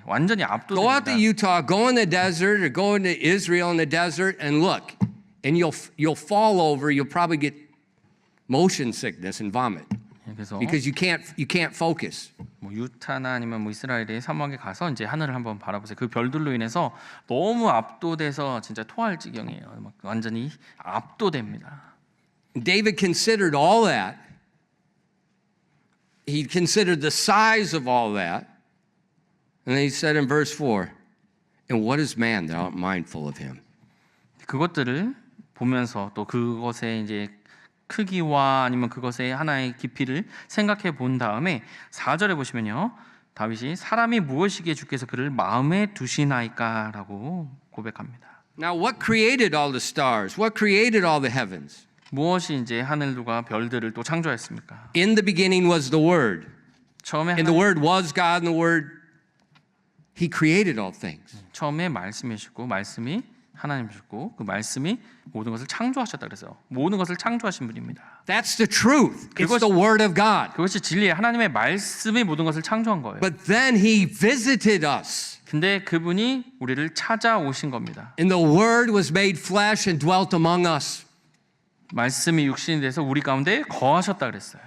완전히 Go out to 압도됩니다. Utah, go in the desert, or go into Israel in the desert, and look, and you'll fall over. You'll probably get motion sickness and vomit 예, 그래서 because you can't focus. 뭐 유타나 아니면 뭐 이스라엘의 사막에 가서 이제 하늘을 한번 바라보세요. 그 별들로 인해서 너무 압도돼서 진짜 토할 지경이에요. 막 완전히 압도됩니다. David considered all that. He considered the size of all that. And then he said in verse 4, and what is man that art mindful of him? 그것들을 보면서 또 그것의 이제 크기와 아니면 그것의 하나의 깊이를 생각해 본 다음에 4절에 보시면요. 다윗이 사람이 무엇이기에 주께서 그를 마음에 두시나이까라고 고백합니다. Now what created all the stars? What created all the heavens? 무엇이 이제 하늘과 별들을 또 창조했습니까? In the beginning was the Word. 처음에 And the Word was God, and the Word, He created all things. 처음에 말씀이시고 말씀이 하나님이셨고 그 말씀이 모든 것을 창조하셨다 그래서 모든 것을 창조하신 분입니다. That's the truth. It's the Word of God. 그것이 진리의 하나님의 말씀이 모든 것을 창조한 거예요. But then He visited us. 근데 그분이 우리를 찾아오신 겁니다. And the Word was made flesh and dwelt among us. 말씀이 육신이 돼서 우리 가운데 거하셨다 그랬어요.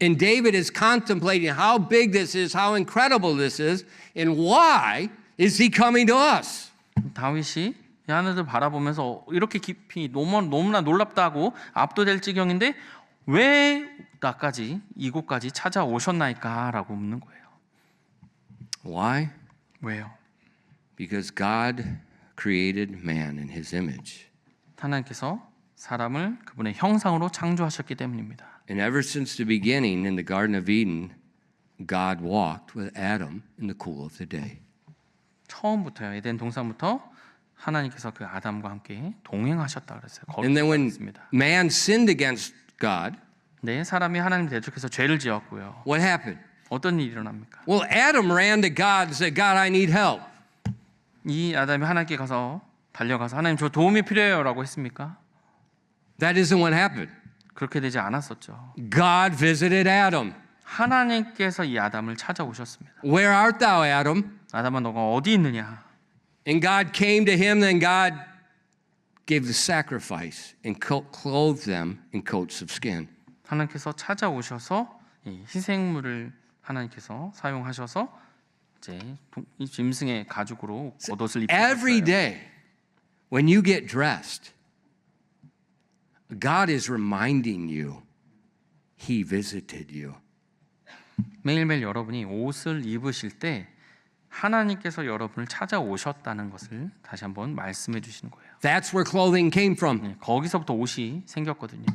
And David is contemplating how big this is, how incredible this is, and why is he coming to us? 다윗이 이 하늘을 바라보면서 이렇게 깊이 너무나 놀랍다고 압도될 지경인데 왜 나까지 이곳까지 찾아오셨나이까라고 묻는 거예요. Why? 왜요? Because God created man in his image. 하나님께서 사람을 그분의 형상으로 창조하셨기 때문입니다. And ever since the beginning in the Garden of Eden, God walked with Adam in the cool of the day. 처음부터요. 에덴 동산부터 하나님께서 그 아담과 함께 동행하셨다 그랬어요. And then when 거룩했습니다. man sinned against God, 네, 사람이 하나님 대적해서 죄를 지었고요. what happened? 어떤 일이 일어납니까? Well, Adam ran to God and said, God, I need help. 이 아담이 하나님께 가서 달려가서 하나님 저 도움이 필요해요라고 했습니까? That isn't what happened. 그렇게 되지 않았었죠. God visited Adam. 하나님께서 이 아담을 찾아오셨습니다. Where art thou, Adam? 아담아 너가 어디 있느냐? And God came to him, then God gave the sacrifice and clothed them in coats of skin. 하나님께서 찾아오셔서 이 희생물을 하나님께서 사용하셔서 이제 이 짐승의 가죽으로 겉옷을 Every 입히셨어요. day when you get dressed, God is reminding you He visited you. 매일매일 여러분이 옷을 입으실 때 하나님께서 여러분을 찾아오셨다는 것을 다시 한번 말씀해 주시는 거예요. That's where clothing came from. 네, 거기서부터 옷이 생겼거든요.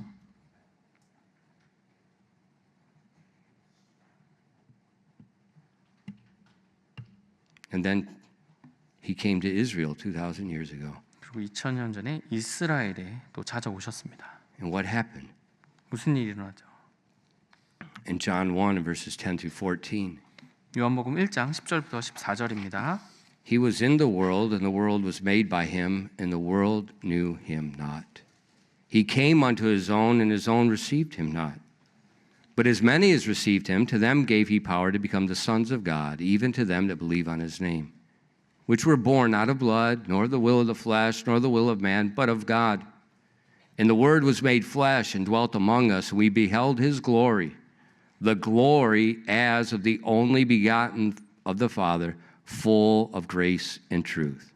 And then He came to Israel 2,000 years ago. 그리고 2000년 전에 이스라엘에 또 찾아오셨습니다. And what happened? 무슨 일이 일어나죠? In John 1 verses 10 through 14. 요한복음 1장 10절부터 14절입니다. He was in the world, and the world was made by him, and the world knew him not. He came unto his own, and his own received him not. But as many as received him, to them gave he power to become the sons of God, even to them that believe on his name, which were born not of blood, nor the will of the flesh, nor the will of man, but of God. And the Word was made flesh and dwelt among us, and we beheld his glory, the glory as of the only begotten of the Father, full of grace and truth.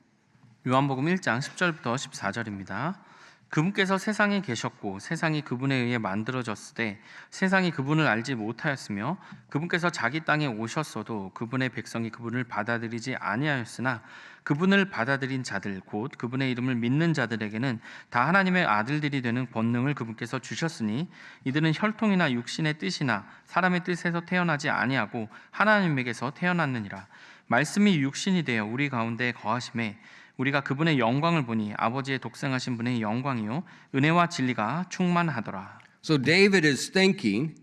요한복음 1장 10절부터 14절입니다. 그분께서 세상에 계셨고 세상이 그분에 의해 만들어졌을 때 세상이 그분을 알지 못하였으며 그분께서 자기 땅에 오셨어도 그분의 백성이 그분을 받아들이지 아니하였으나 그분을 받아들인 자들 곧 그분의 이름을 믿는 자들에게는 다 하나님의 아들들이 되는 권능을 그분께서 주셨으니 이들은 혈통이나 육신의 뜻이나 사람의 뜻에서 태어나지 아니하고 하나님에게서 태어났느니라. 말씀이 육신이 되어 우리 가운데 거하심에 우리가 그분의 영광을 보니 아버지의 독생하신 분의 영광이요 은혜와 진리가 충만하더라. So David is thinking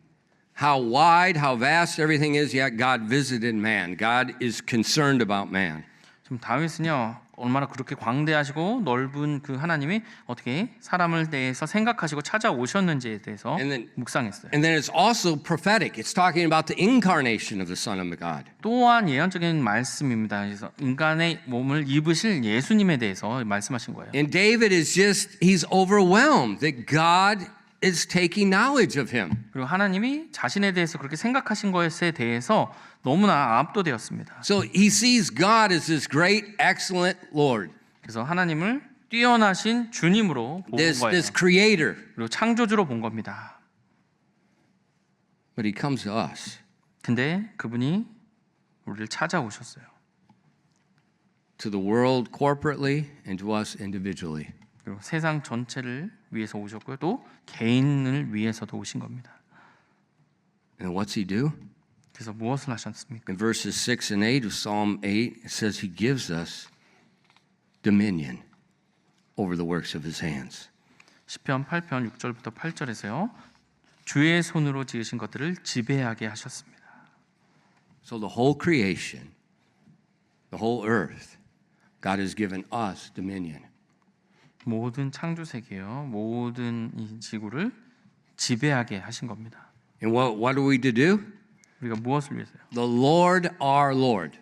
how wide, how vast everything is, yet God visited man. God is concerned about man. 지금 다윗은요 얼마나 그렇게 광대하시고 넓은 그 하나님이 어떻게 사람을 대해서 생각하시고 찾아오셨는지에 대해서 묵상했어요. And then it's also prophetic. It's talking about the incarnation of the Son of God. 또한 예언적인 말씀입니다. 그래서 인간의 몸을 입으실 예수님에 대해서 말씀하신 거예요. And David is he's overwhelmed that God is taking knowledge of him. 그리고 하나님이 자신에 대해서 그렇게 생각하신 것에 대해서 너무나 압도되었습니다. So he sees God as this great, excellent Lord. 그래서 하나님을 뛰어나신 주님으로 본 거예요. This creator. 그리고 창조주로 본 겁니다. But he comes to us. 근데 그분이 우리를 찾아오셨어요. To the world corporately and to us individually. 그리고 세상 전체를 위해서 오셨고요. 또 개인을 위해서도 오신 겁니다. And what's he do? 그래서 무엇을 하셨습니까? In verses 6 and 8 of Psalm 8, it says he gives us dominion over the works of his hands. 시편 8편 6절부터 8절에서요. 주의 손으로 지으신 것들을 지배하게 하셨습니다. So the whole creation, the whole earth, God has given us dominion. 모든 창조 세계요. 모든 이 지구를 지배하게 하신 겁니다. And what are we to do? 우리가 무엇을 위해서요? The Lord our Lord.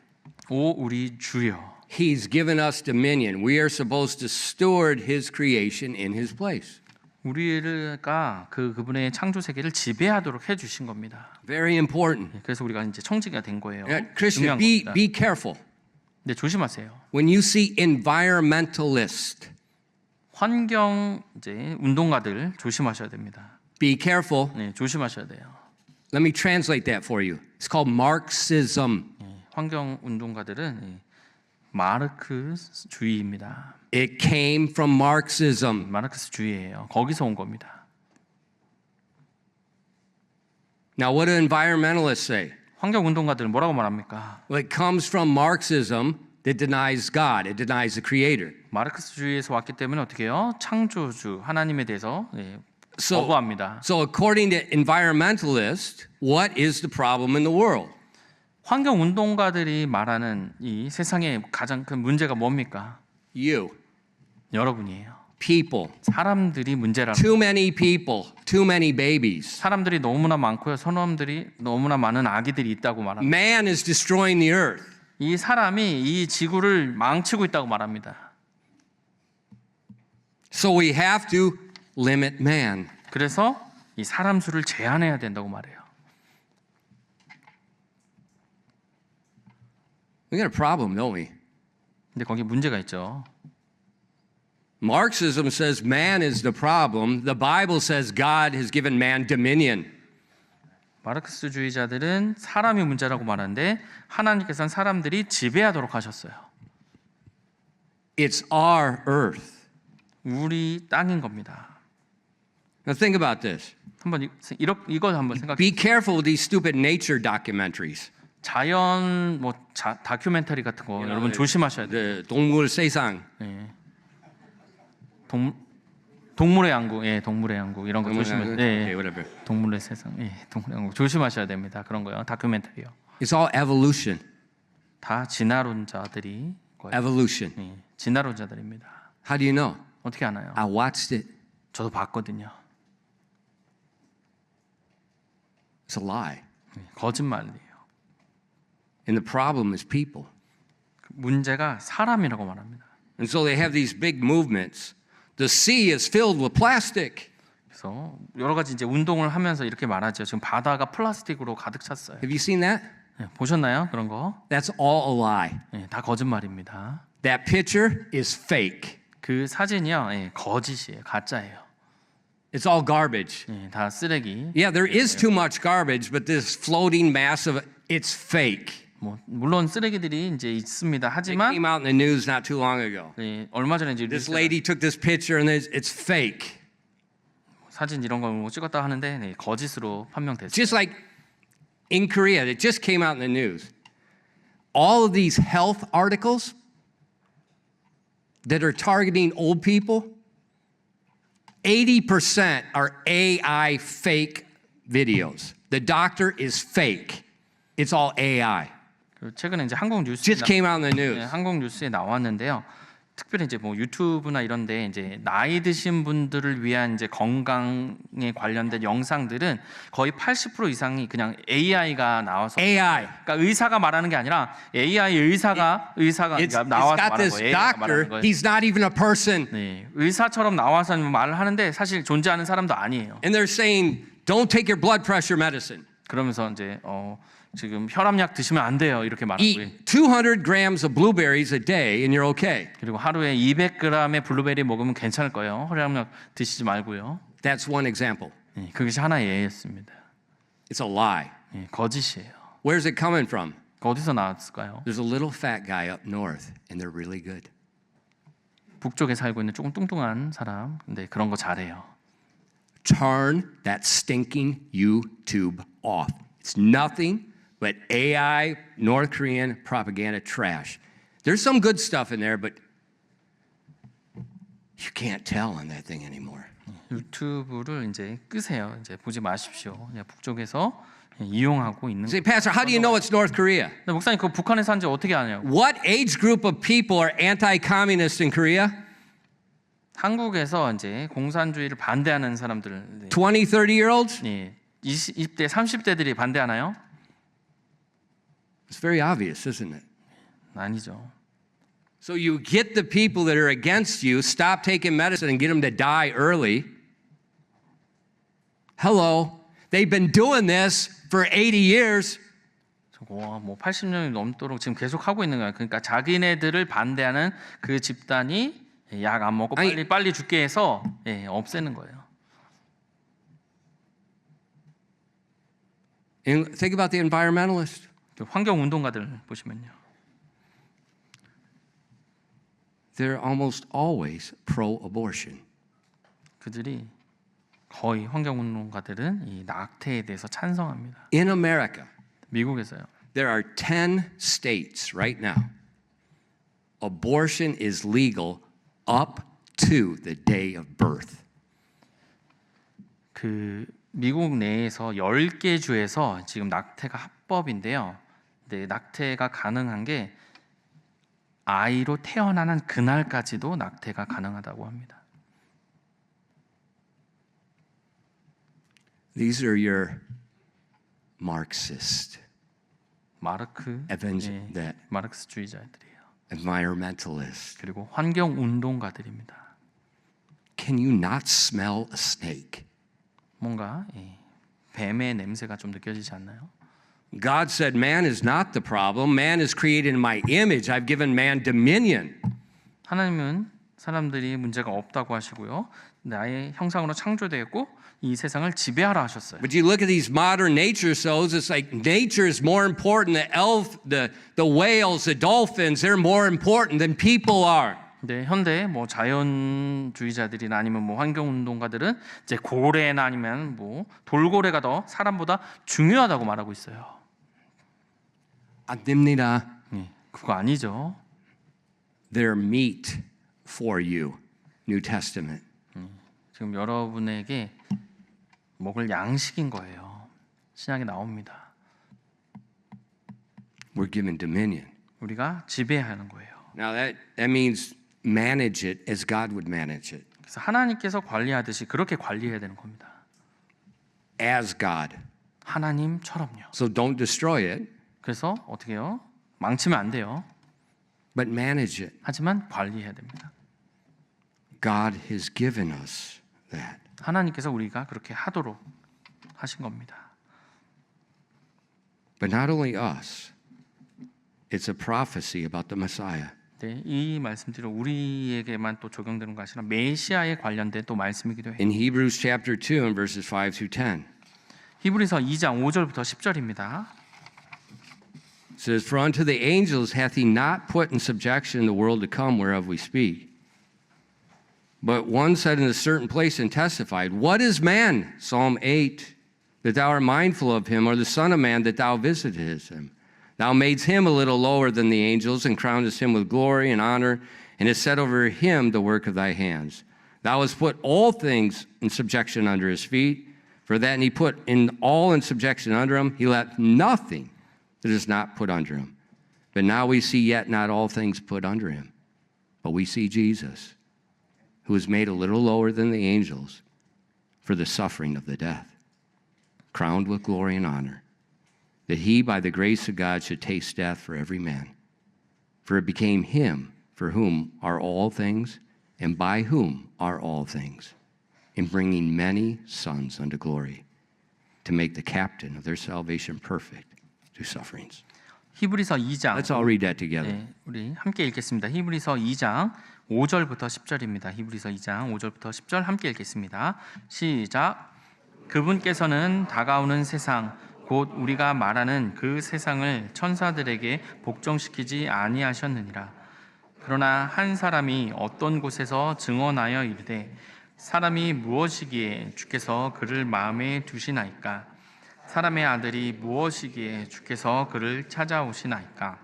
오 우리 주여. He's given us dominion. We are supposed to steward his creation in his place. 우리가 그분의 창조 세계를 지배하도록 해 주신 겁니다. Very important. 그래서 우리가 이제 청지가 된 거예요. Christian, 중요한 be 겁니다. careful. 근데 조심하세요. When you see environmentalist, 환경 이제 운동가들 조심하셔야 됩니다. be careful. 네, 조심하셔야 돼요. Let me translate that for you. It's called Marxism. 환경 운동가들은 마르크스주의입니다. It came from Marxism. 마르크스주의예요. 거기서 온 겁니다. Now, what do environmentalists say? 환경 운동가들은 뭐라고 말합니까? Well, it comes from Marxism that denies God. It denies the Creator. 마르크스주의에서 왔기 때문에 어떻게 해요? 창조주 하나님에 대해서 So, 거부합니다. so according to environmentalists, what is the problem in the world? 환경 운동가들이 말하는 이 세상의 가장 큰 문제가 뭡니까? You, 여러분이에요. people. 사람들이 문제라는 Too many people, too many babies. 사람들이 너무나 많고요. 사람들이 너무나 많은 아기들이 있다고 말합니다. Man is destroying the earth. 이 사람이 이 지구를 망치고 있다고 말합니다. So we have to limit man. 그래서 이 사람 수를 제한해야 된다고 말해요. We got a problem, don't we? 근데 거기 문제가 있죠. Marxism says man is the problem. The Bible says God has given man dominion. 마르크스주의자들은 사람이 문제라고 말하는데 하나님께서는 사람들이 지배하도록 하셨어요. It's our earth. 우리 땅인 겁니다. Now think about this. 한번 이거 한번 생각해. Be careful with these stupid nature documentaries. 자연 다큐멘터리 같은 거 여러분 조심하셔야 돼요. The 동물 세상. 동물의 양국, 동물의 양국 이런 거 조심하셔야 돼요. Okay, whatever. 동물의 세상, 동물의 양국 조심하셔야 됩니다. 그런 거요. 다큐멘터리요. It's all evolution. 다 진화론자들이 거예요. Evolution. 진화론자들입니다. How do you know? 어떻게 아나요? I watched it. 저도 봤거든요. It's a lie. 거짓말이에요. And the problem is people. 문제가 사람이라고 말합니다. And so they have these big movements. The sea is filled with plastic. 그래서 여러 가지 이제 운동을 하면서 이렇게 말하죠. 지금 바다가 플라스틱으로 가득 찼어요. Have you seen that? 보셨나요? 그런 거? That's all a lie. 다 거짓말입니다. That picture is fake. 그 사진이요, 거짓이에요, 가짜예요. It's all garbage. 다 쓰레기. Yeah, there is too much garbage, but this floating mass of it, it's fake. 물론 쓰레기들이 이제 있습니다. It 하지만 came out in the news not too long ago. 얼마 전에 이제 This lady took this picture and it's fake. 사진 이런 걸 찍었다 하는데 거짓으로 판명됐어요. Just like in Korea, it just came out in the news. All of these health articles that are targeting old people, 80% are AI fake videos. The doctor is fake. It's all AI. 최근에 이제 한국 뉴스에 Just came out in the news. 한국 뉴스에 나왔는데요. 특별히 이제 유튜브나 이런데 이제 나이 드신 분들을 위한 이제 건강에 관련된 영상들은 거의 80% 이상이 그냥 AI가 나와서 AI. 그러니까 의사가 말하는 게 아니라 AI 의사가 It's 나와서 got 말하는 this 거예요. AI가 말하는 doctor. 거예요. He's not even a person. 의사처럼 나와서 말을 하는데 사실 존재하는 사람도 아니에요. And they're saying, don't take your blood pressure medicine. 그러면서 이제 지금 혈압약 드시면 안 돼요. 이렇게 말하고요. Eat 200 grams of blueberries a day and you're okay. 그리고 하루에 200g의 블루베리 먹으면 괜찮을 거예요. 혈압약 드시지 말고요. That's one example. 그것이 하나의 예였습니다. It's a lie. 거짓이에요. Where's it coming from? 어디서 나왔을까요? There's a little fat guy up north and they're really good. 북쪽에 살고 있는 조금 뚱뚱한 사람. 근데 그런 거 잘해요. Turn that stinking YouTube off. It's nothing but AI, North Korean propaganda trash. There's some good stuff in there, but you can't tell on that thing anymore. 유튜브를 이제 끄세요. 이제 보지 마십시오. 그냥 북쪽에서 이용하고 있는. Say, Pastor, how do you know it's North Korea? 근데 목사님 그 북한에 산지 어떻게 아냐고. What age group of people are anti-communist in Korea? 한국에서 이제 공산주의를 반대하는 사람들. 20, 30-year-olds? 20대, 30대들이 반대하나요? It's very obvious, isn't it? 아니죠. So you get the people that are against you, stop taking medicine and get them to die early. Hello. They've been doing this for 80 years. 저거 뭐 80년이 넘도록 지금 계속 하고 있는 거야. 그러니까 자기네들을 반대하는 그 집단이 약 안 먹고 아니, 빨리 죽게 해서 없애는 거예요. And think about the environmentalists. 환경 운동가들 보시면요. They're almost always pro-abortion. 그들이 거의 환경 운동가들은 이 낙태에 대해서 찬성합니다. In America, 미국에서요. there are 10 states right now. Abortion is legal up to the day of birth. 그 미국 내에서 10개 주에서 지금 낙태가 합법인데요. 네, 낙태가 가능한 게 아이로 태어나는 그날까지도 낙태가 가능하다고 합니다. These are your Marxist, 마르크스주의자들이에요. environmentalist. 그리고 환경 운동가들입니다. Can you not smell a snake? 뭔가 뱀의 냄새가 좀 느껴지지 않나요? God said man is not the problem. Man is created in my image. I've given man dominion. 하나님은 사람들이 문제가 없다고 하시고요. 나의 형상으로 창조되었고 이 세상을 지배하라 하셨어요. But you look at these modern nature shows, it's like nature is more important. The whales, the dolphins, they're more important than people are. 네, 현대 뭐 자연주의자들이나 아니면 뭐 환경운동가들은 이제 고래나 아니면 뭐 돌고래가 더 사람보다 중요하다고 말하고 있어요. 안 됩니다. 그거 아니죠. They're meat for you. New Testament. 지금 여러분에게 먹을 양식인 거예요. 신약에 나옵니다. We're given dominion. 우리가 지배하는 거예요. Now that means manage it as God would manage it. 그래서 하나님께서 관리하듯이 그렇게 관리해야 되는 겁니다. As God. 하나님처럼요. So don't destroy it, 그래서 어떻게 해요? 망치면 안 돼요. but manage it. 하지만 관리해야 됩니다. God has given us that. 하나님께서 우리가 그렇게 하도록 하신 겁니다. But not only us. It's a prophecy about the Messiah. 네, 이 말씀들은 우리에게만 또 적용되는 것이 아니라 메시아에 관련된 또 말씀이기도 해요. In Hebrews chapter 2 and verses 5 through 10. 히브리서 2장 5절부터 10절입니다. It says, For unto the angels hath he not put in subjection the world to come whereof we speak. But one said in a certain place and testified, What is man, Psalm 8, that thou art mindful of him, or the son of man that thou visitest him? Thou madest him a little lower than the angels, and crownest him with glory and honor, and hast set over him the work of thy hands. Thou hast put all things in subjection under his feet. For that he put in all in subjection under him, he left nothing that is not put under him. But now we see yet not all things put under him. But we see Jesus, who was made a little lower than the angels for the suffering of the death, crowned with glory and honor, that he, by the grace of God, should taste death for every man. For it became him for whom are all things, and by whom are all things, in bringing many sons unto glory, to make the captain of their salvation perfect through sufferings. 히브리서 2장. Let's all read that together. 네, 우리 함께 읽겠습니다. 히브리서 2장 5절부터 10절입니다. 히브리서 2장 5절부터 10절 함께 읽겠습니다. 시작. 그분께서는 다가오는 세상 곧 우리가 말하는 그 세상을 천사들에게 복종시키지 아니하셨느니라. 그러나 한 사람이 어떤 곳에서 증언하여 이르되 사람이 무엇이기에 주께서 그를 마음에 두시나이까? 사람의 아들이 무엇이기에 주께서 그를 찾아오시나이까?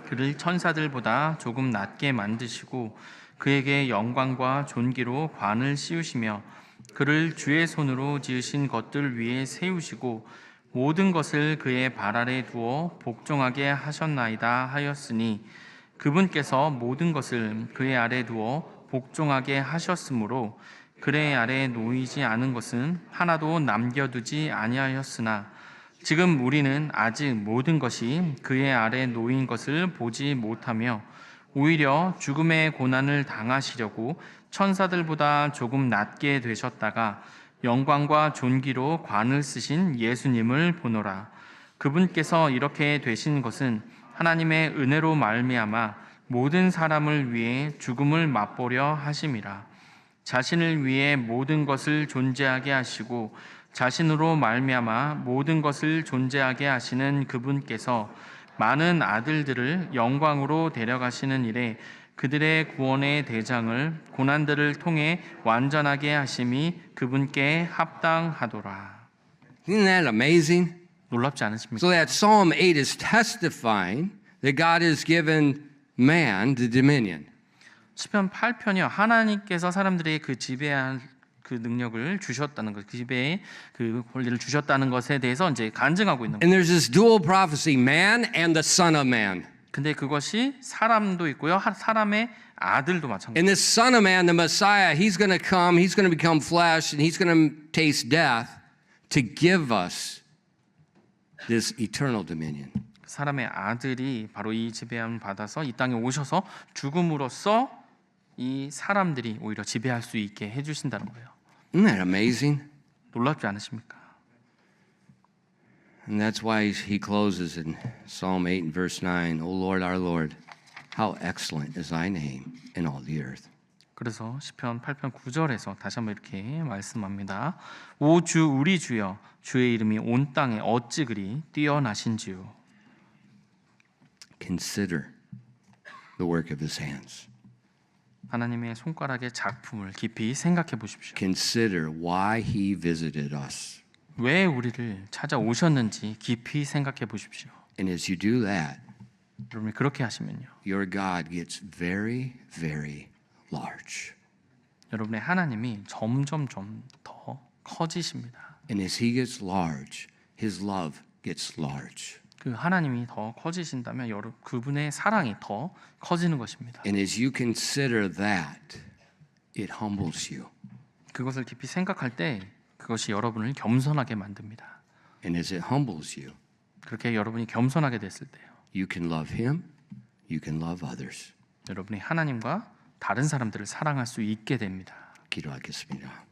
그를 천사들보다 조금 낮게 만드시고 그에게 영광과 존귀로 관을 씌우시며 그를 주의 손으로 지으신 것들 위에 세우시고 모든 것을 그의 발 아래 두어 복종하게 하셨나이다 하였으니 그분께서 모든 것을 그의 아래 두어 복종하게 하셨으므로 그의 아래 놓이지 않은 것은 하나도 남겨두지 아니하였으나 지금 우리는 아직 모든 것이 그의 아래 놓인 것을 보지 못하며 오히려 죽음의 고난을 당하시려고 천사들보다 조금 낮게 되셨다가 영광과 존귀로 관을 쓰신 예수님을 보노라. 그분께서 이렇게 되신 것은 하나님의 은혜로 말미암아 모든 사람을 위해 죽음을 맛보려 하심이라. 자신을 위해 모든 것을 존재하게 하시고 자신으로 말미암아 모든 것을 존재하게 하시는 그분께서 많은 아들들을 영광으로 데려가시는 일에 그들의 구원의 대장을 고난들을 통해 완전하게 하심이 그분께 합당하도라. Isn't that amazing? 놀랍지 않으십니까? So that Psalm 8 is testifying that God has given man the dominion. 시편 8편이요. 하나님께서 사람들에게 그 지배할 그 능력을 주셨다는 것, 그 지배의 그 권리를 주셨다는 것에 대해서 이제 간증하고 있는 거예요. And there's this dual prophecy, man and the son of man. 근데 그것이 사람도 있고요. 사람의 아들도 마찬가지예요. And this son of man, the Messiah, he's going to come, he's going to become flesh, and he's going to taste death to give us this eternal dominion. 사람의 아들이 바로 이 지배함을 받아서 이 땅에 오셔서 죽음으로써 이 사람들이 오히려 지배할 수 있게 해주신다는 거예요. Isn't that amazing? 놀랍지 않으십니까? And that's why he closes in Psalm 8 and verse 9, O Lord, our Lord, how excellent is thy name in all the earth. 그래서 시편 8편 9절에서 다시 한번 이렇게 말씀합니다. 오 주 우리 주여 주의 이름이 온 땅에 어찌 그리 뛰어나신지요. Consider the work of his hands. 하나님의 손가락의 작품을 깊이 생각해 보십시오. Consider why he visited us. 왜 우리를 찾아오셨는지 깊이 생각해 보십시오. And as you do that, 여러분이 그렇게 하시면요. your God gets very, very large. 여러분의 하나님이 점점 더 커지십니다. And as he gets large, his love gets large. 그 하나님이 더 커지신다면 여러분 그분의 사랑이 더 커지는 것입니다. And as you consider that, it humbles you. 그것을 깊이 생각할 때 그것이 여러분을 겸손하게 만듭니다. And as it humbles you, 그렇게 여러분이 겸손하게 됐을 때요. you can love him, you can love others. 여러분이 하나님과 다른 사람들을 사랑할 수 있게 됩니다. 기도하겠습니다.